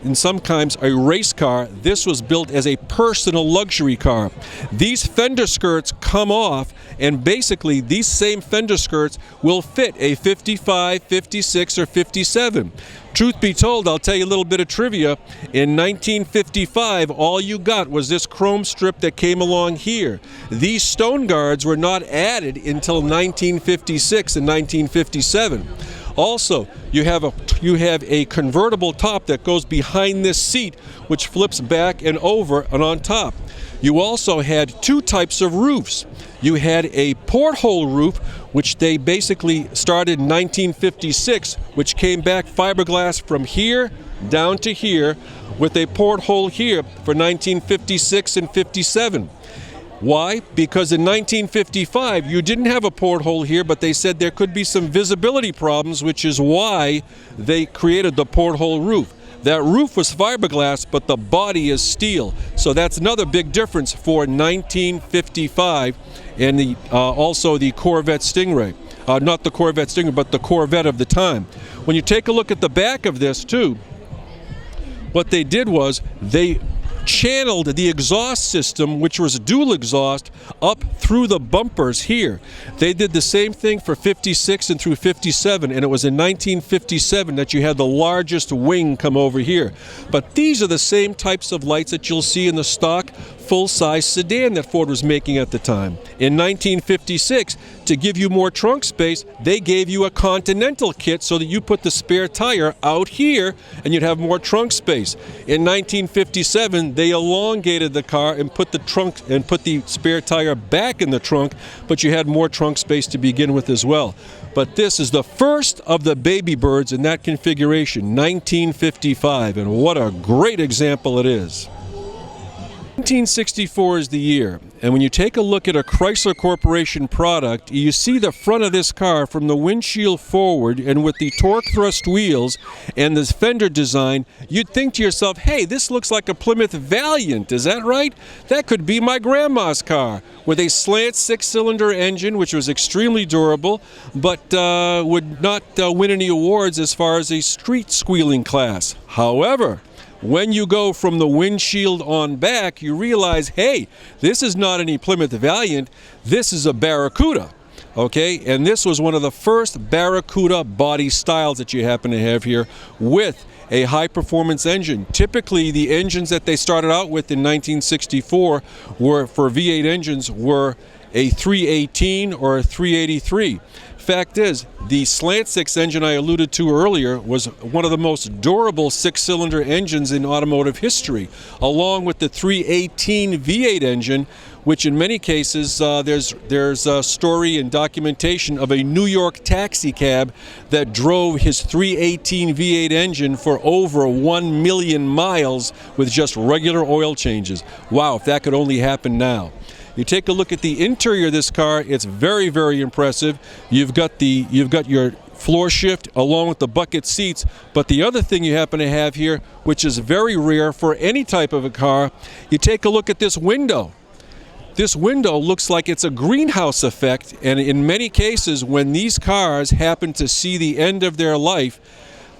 and sometimes a race car. This was built as a personal luxury car. These fender skirts come off, and basically these same fender skirts will fit a 55, 56, or 57. Truth be told, I'll tell you a little bit of trivia. In 1955, all you got was this chrome strip that came along here. These stone guards were not added until 1956 and 1957. Also, you have a convertible top that goes behind this seat, which flips back and over and on top. You also had two types of roofs. You had a porthole roof, which they basically started in 1956, which came back fiberglass from here down to here, with a porthole here for 1956 and 57. Why? Because in 1955, you didn't have a porthole here, but they said there could be some visibility problems, which is why they created the porthole roof. That roof was fiberglass, but the body is steel. So that's another big difference for 1955 and also the Corvette Stingray. Not the Corvette Stingray, but the Corvette of the time. When you take a look at the back of this too, what they did was they channeled the exhaust system, which was dual exhaust, up through the bumpers here. They did the same thing for 56 and through 57, and it was in 1957 that you had the largest wing come over here. But these are the same types of lights that you'll see in the stock full-size sedan that Ford was making at the time. In 1956, to give you more trunk space, they gave you a Continental kit so that you put the spare tire out here and you'd have more trunk space. In 1957, they elongated the car and put the spare tire back in the trunk, but you had more trunk space to begin with as well. But this is the first of the baby birds in that configuration, 1955, and what a great example it is. 1964 is the year, and when you take a look at a Chrysler Corporation product, you see the front of this car from the windshield forward, and with the torque thrust wheels and this fender design, you'd think to yourself, hey, this looks like a Plymouth Valiant, is that right? That could be my grandma's car, with a slant six-cylinder engine, which was extremely durable, but would not win any awards as far as a street squealing class. However, when you go from the windshield on back, you realize, hey, this is not any Plymouth Valiant, this is a Barracuda. Okay, and this was one of the first Barracuda body styles that you happen to have here, with a high-performance engine. Typically, the engines that they started out with in 1964 were, for V8 engines, were a 318 or a 383. Fact is, the slant six engine I alluded to earlier was one of the most durable six-cylinder engines in automotive history, along with the 318 V8 engine, which in many cases there's a story and documentation of a New York taxi cab that drove his 318 V8 engine for over 1 million miles with just regular oil changes. Wow, if that could only happen now. You take a look at the interior of this car, it's very, very impressive. You've got your floor shift along with the bucket seats. But the other thing you happen to have here, which is very rare for any type of a car, you take a look at this window. This window looks like it's a greenhouse effect, and in many cases when these cars happen to see the end of their life,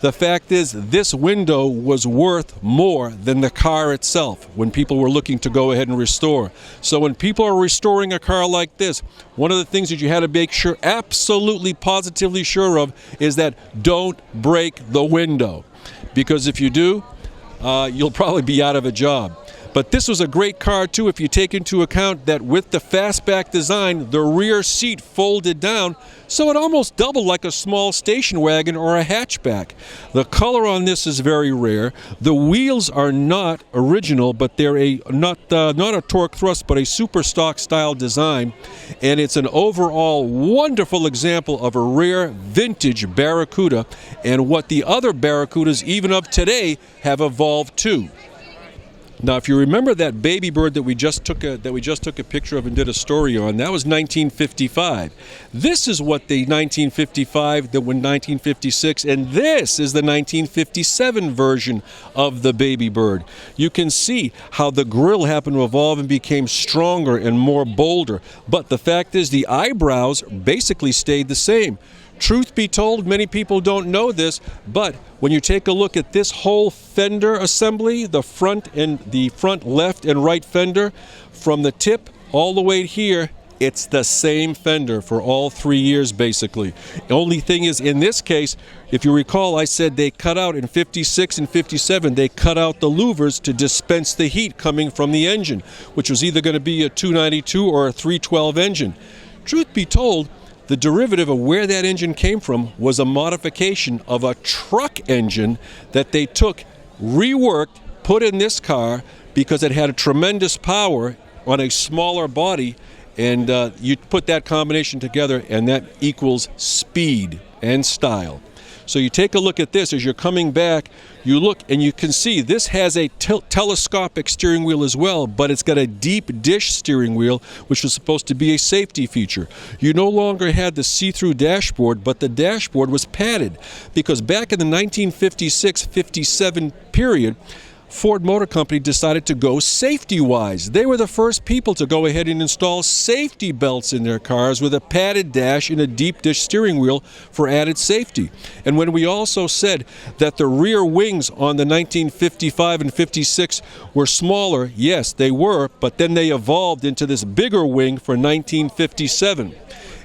the fact is this window was worth more than the car itself when people were looking to go ahead and restore. So when people are restoring a car like this, one of the things that you had to make sure, absolutely positively sure of, is that don't break the window. Because if you do, you'll probably be out of a job. But this was a great car too if you take into account that with the fastback design, the rear seat folded down, so it almost doubled like a small station wagon or a hatchback. The color on this is very rare. The wheels are not original, but they're not a torque thrust, but a super stock style design, and it's an overall wonderful example of a rare vintage Barracuda and what the other Barracudas even of today have evolved to. Now, if you remember that baby bird that we just took a picture of and did a story on, that was 1955. This is what the 1955, the 1956, and this is the 1957 version of the baby bird. You can see how the grille happened to evolve and became stronger and more bolder. But the fact is, the eyebrows basically stayed the same. Truth be told, many people don't know this, but when you take a look at this whole fender assembly, the front left and right fender, from the tip all the way here, it's the same fender for all 3 years basically. The only thing is, in this case, if you recall, I said they cut out in 56 and 57, they cut out the louvers to dispense the heat coming from the engine, which was either going to be a 292 or a 312 engine. Truth be told, the derivative of where that engine came from was a modification of a truck engine that they took, reworked, put in this car because it had a tremendous power on a smaller body, and you put that combination together and that equals speed and style. So you take a look at this as you're coming back, you look and you can see this has a telescopic steering wheel as well, but it's got a deep dish steering wheel, which was supposed to be a safety feature. You no longer had the see-through dashboard, but the dashboard was padded because back in the 1956-57 period, Ford Motor Company decided to go safety-wise. They were the first people to go ahead and install safety belts in their cars with a padded dash and a deep dish steering wheel for added safety. And when we also said that the rear wings on the 1955 and 56 were smaller, yes, they were, but then they evolved into this bigger wing for 1957.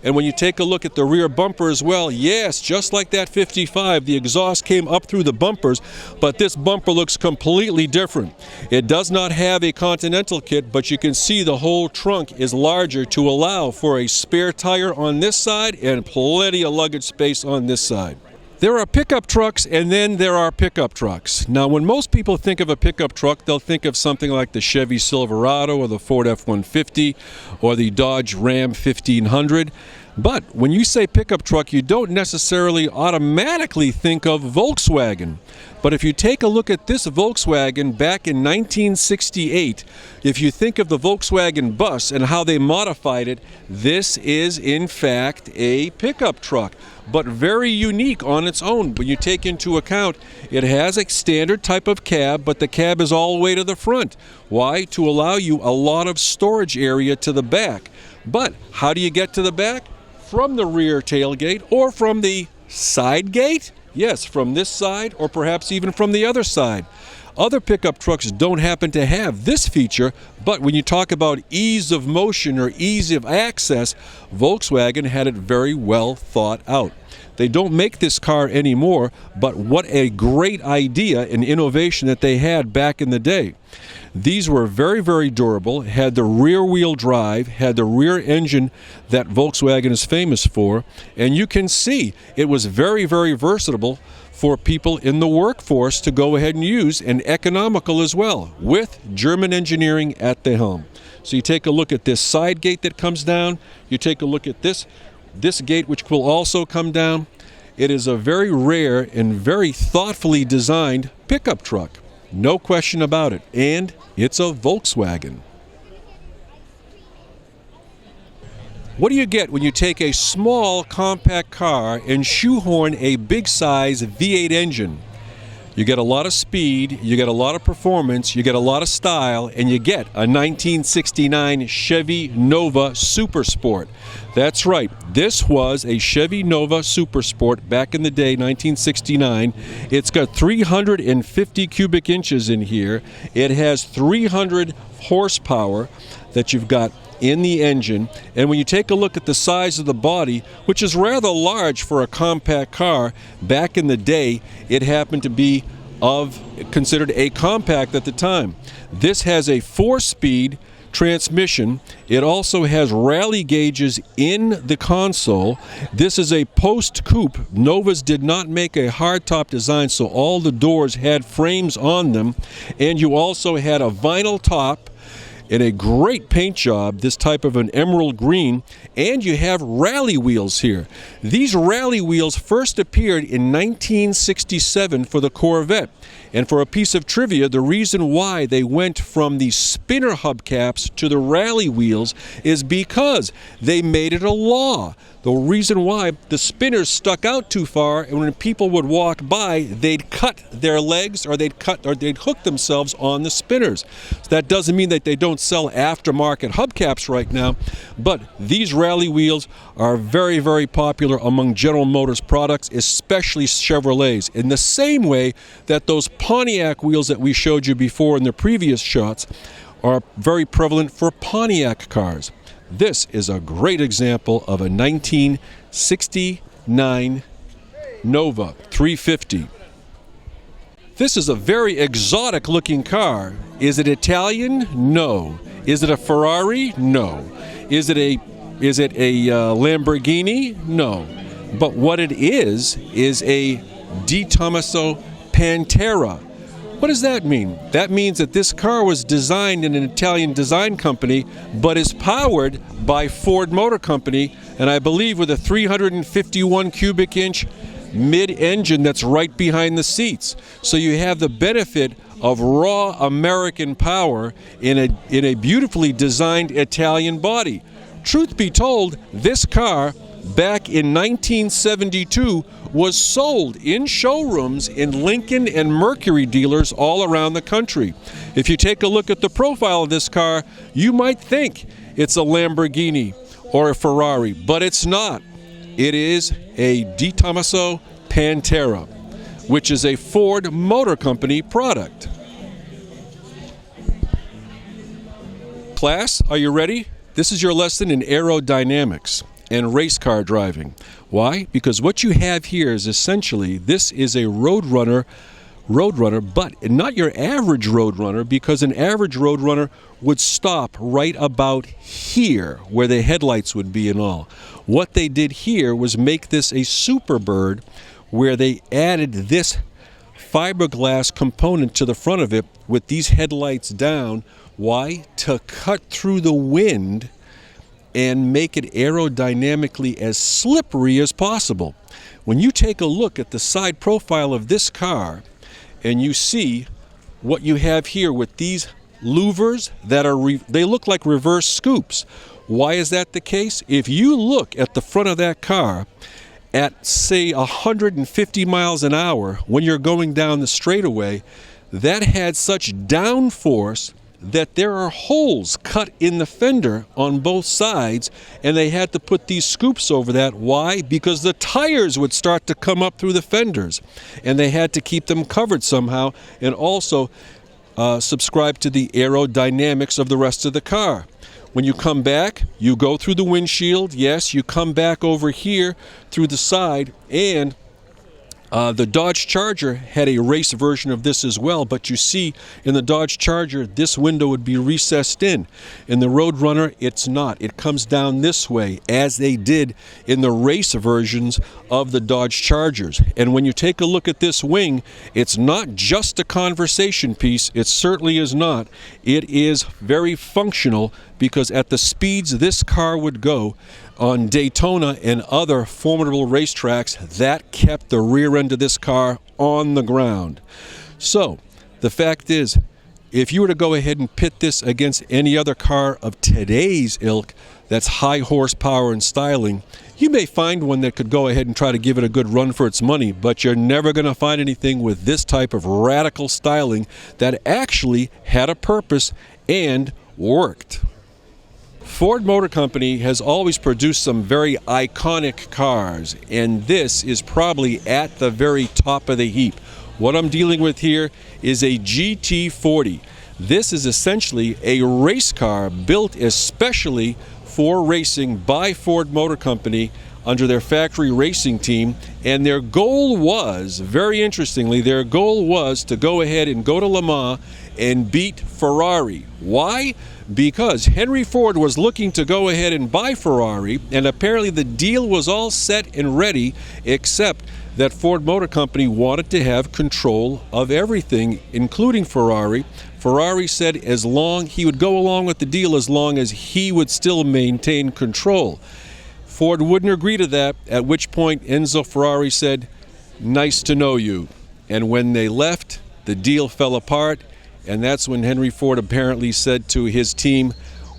And when you take a look at the rear bumper as well, yes, just like that 55, the exhaust came up through the bumpers, but this bumper looks completely different. It does not have a Continental kit, but you can see the whole trunk is larger to allow for a spare tire on this side and plenty of luggage space on this side. There are pickup trucks, and then there are pickup trucks. Now, when most people think of a pickup truck, they'll think of something like the Chevy Silverado or the Ford F-150 or the Dodge Ram 1500. But when you say pickup truck, you don't necessarily automatically think of Volkswagen. But if you take a look at this Volkswagen back in 1968, if you think of the Volkswagen bus and how they modified it, this is in fact a pickup truck, but very unique on its own. When you take into account, it has a standard type of cab, but the cab is all the way to the front. Why? To allow you a lot of storage area to the back. But how do you get to the back? From the rear tailgate or from the side gate? Yes, from this side or perhaps even from the other side. Other pickup trucks don't happen to have this feature, but when you talk about ease of motion or ease of access, Volkswagen had it very well thought out. They don't make this car anymore, but what a great idea and innovation that they had back in the day. These were very, very durable, had the rear-wheel drive, had the rear engine that Volkswagen is famous for, and you can see it was very, very versatile for people in the workforce to go ahead and use, and economical as well, with German engineering at the helm. So you take a look at this side gate that comes down, you take a look at this gate which will also come down. It is a very rare and very thoughtfully designed pickup truck. No question about it. And it's a Volkswagen. What do you get when you take a small compact car and shoehorn a big size V8 engine? You get a lot of speed, you get a lot of performance, you get a lot of style, and you get a 1969 Chevy Nova Super Sport. That's right, this was a Chevy Nova Super Sport back in the day, 1969. It's got 350 cubic inches in here. It has 300 horsepower that you've got in the engine, and when you take a look at the size of the body, which is rather large for a compact car, back in the day it happened to be considered a compact at the time. This has a 4-speed transmission. It also has rally gauges in the console. This is a post coupe. Novas did not make a hardtop design, so all the doors had frames on them, and you also had a vinyl top and a great paint job, this type of an emerald green, and you have rally wheels here. These rally wheels first appeared in 1967 for the Corvette. And for a piece of trivia, the reason why they went from the spinner hubcaps to the rally wheels is because they made it a law. The reason why the spinners stuck out too far, and when people would walk by, they'd cut their legs or they'd hook themselves on the spinners. So that doesn't mean that they don't sell aftermarket hubcaps right now, but these rally wheels are very, very popular among General Motors products, especially Chevrolets, in the same way that those Pontiac wheels that we showed you before in the previous shots are very prevalent for Pontiac cars. This is a great example of a 1969 Nova 350. This is a very exotic looking car. Is it Italian? No. Is it a Ferrari? No. Is it a Lamborghini? No. But what it is a Di Tommaso Pantera. What does that mean? That means that this car was designed in an Italian design company, but is powered by Ford Motor Company, and I believe with a 351 cubic inch mid-engine that's right behind the seats. So you have the benefit of raw American power in a beautifully designed Italian body. Truth be told, this car back in 1972 was sold in showrooms in Lincoln and Mercury dealers all around the country. If you take a look at the profile of this car, you might think it's a Lamborghini or a Ferrari, but it's not. It is a Di Tommaso Pantera, which is a Ford Motor Company product. Class, are you ready? This is your lesson in aerodynamics and race car driving. Why? Because what you have here is essentially, this is a Roadrunner, but not your average Roadrunner, because an average Roadrunner would stop right about here where the headlights would be and all. What they did here was make this a Superbird, where they added this fiberglass component to the front of it with these headlights down. Why? To cut through the wind and make it aerodynamically as slippery as possible. When you take a look at the side profile of this car and you see what you have here with these louvers that they look like reverse scoops. Why is that the case? If you look at the front of that car at, say, 150 miles an hour when you're going down the straightaway, that had such downforce that there are holes cut in the fender on both sides, and they had to put these scoops over that. Why? Because the tires would start to come up through the fenders, and they had to keep them covered somehow, and also subscribe to the aerodynamics of the rest of the car. When you come back, you go through the windshield. Yes, you come back over here through the side, and the Dodge Charger had a race version of this as well, but you see in the Dodge Charger, this window would be recessed in. In the Roadrunner, it's not. It comes down this way, as they did in the race versions of the Dodge Chargers. And when you take a look at this wing, it's not just a conversation piece. It certainly is not. It is very functional, because at the speeds this car would go on Daytona and other formidable racetracks, that kept the rear end of this car on the ground. So the fact is, if you were to go ahead and pit this against any other car of today's ilk that's high horsepower and styling, you may find one that could go ahead and try to give it a good run for its money, but you're never going to find anything with this type of radical styling that actually had a purpose and worked. Ford Motor Company has always produced some very iconic cars, and this is probably at the very top of the heap. What I'm dealing with here is a GT40. This is essentially a race car built especially for racing by Ford Motor Company under their factory racing team, and their goal was, very interestingly, their goal was to go ahead and go to Le Mans and beat Ferrari. Why? Because Henry Ford was looking to go ahead and buy Ferrari, and apparently the deal was all set and ready, except that Ford Motor Company wanted to have control of everything, including Ferrari. Ferrari said he would go along with the deal as long as he would still maintain control. Ford wouldn't agree to that, at which point Enzo Ferrari said, "Nice to know you." And when they left, the deal fell apart, and that's when Henry Ford apparently said to his team,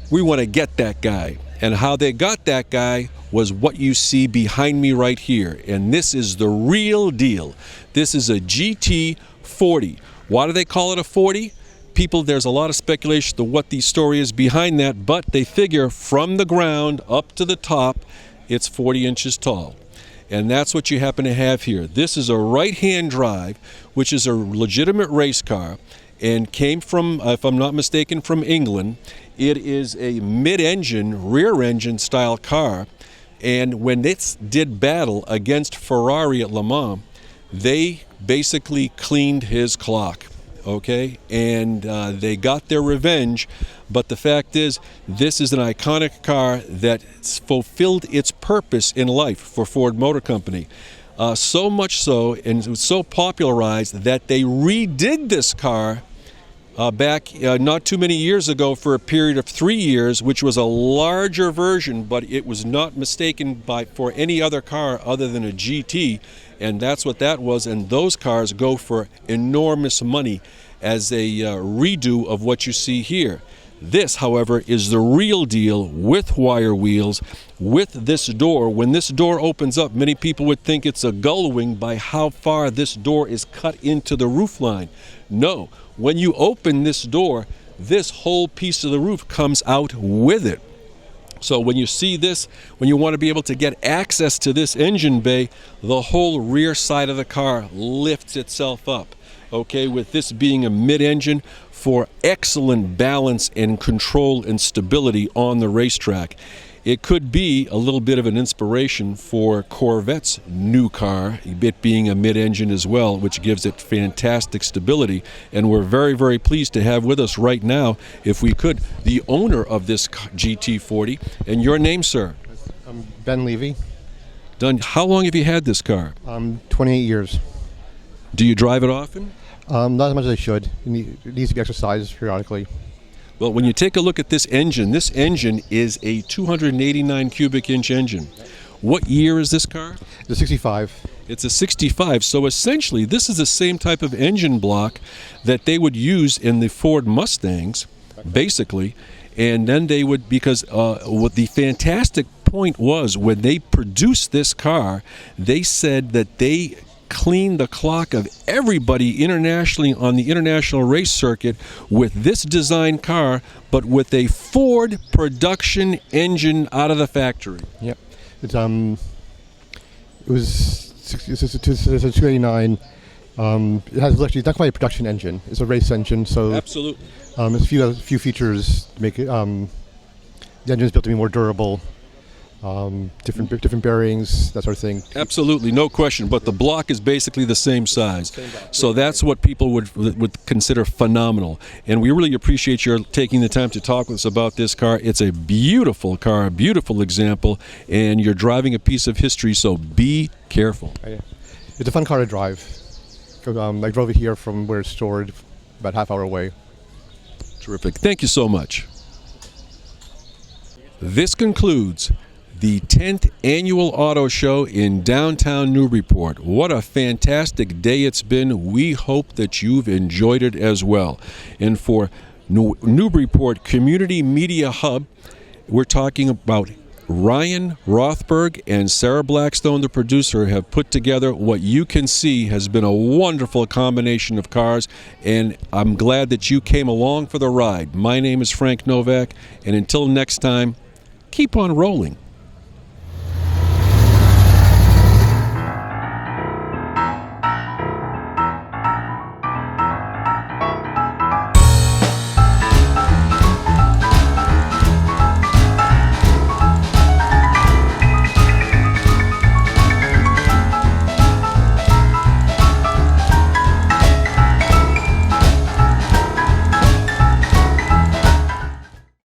"We want to get that guy." And how they got that guy was what you see behind me right here. And this is the real deal. This is a GT40. Why do they call it a 40? People, there's a lot of speculation to what the story is behind that, but they figure from the ground up to the top, it's 40 inches tall. And that's what you happen to have here. This is a right-hand drive, which is a legitimate race car, and came from, if I'm not mistaken, from England. It is a mid-engine, rear-engine style car, and when it did battle against Ferrari at Le Mans, they basically cleaned his clock, okay? And they got their revenge, but the fact is, this is an iconic car that fulfilled its purpose in life for Ford Motor Company. So much so, and it was so popularized that they redid this car back not too many years ago for a period of 3 years, which was a larger version, but it was not mistaken for any other car other than a GT, and that's what that was. And those cars go for enormous money as a redo of what you see here. This, however, is the real deal with wire wheels, with this door. When this door opens up, many people would think it's a gull wing by how far this door is cut into the roofline. No, when you open this door, this whole piece of the roof comes out with it. So when you see this, when you want to be able to get access to this engine bay, the whole rear side of the car lifts itself up. Okay, with this being a mid-engine for excellent balance and control and stability on the racetrack. It could be a little bit of an inspiration for Corvette's new car, it being a mid-engine as well, which gives it fantastic stability. And we're very, very pleased to have with us right now, if we could, the owner of this GT40. And your name, sir? I'm Ben Levy. Don, how long have you had this car? 28 years. Do you drive it often? Not as much as I should. It needs to be exercised periodically. Well, when you take a look at this engine is a 289 cubic inch engine. What year is this car? It's a 65. It's a 65, so essentially this is the same type of engine block that they would use in the Ford Mustangs, basically, and then they would, because what the fantastic point was, when they produced this car, they said that they clean the clock of everybody internationally on the international race circuit with this design car, but with a Ford production engine out of the factory. Yep. It was a 289. It has actually not quite a production engine. It's a race engine, so absolutely. There's a few features to make it. The engine is built to be more durable. Different bearings, that sort of thing. Absolutely, no question. But the block is basically the same size. So that's what people would consider phenomenal. And we really appreciate your taking the time to talk with us about this car. It's a beautiful car, a beautiful example, and you're driving a piece of history, so be careful. It's a fun car to drive. I drove it here from where it's stored, about half hour away. Terrific. Thank you so much. This concludes the 10th Annual Auto Show in downtown Newburyport. What a fantastic day it's been. We hope that you've enjoyed it as well. And for Newburyport Community Media Hub, we're talking about Ryan Rothberg and Sarah Blackstone, the producer, have put together what you can see has been a wonderful combination of cars, and I'm glad that you came along for the ride. My name is Frank Novak, and until next time, keep on rolling.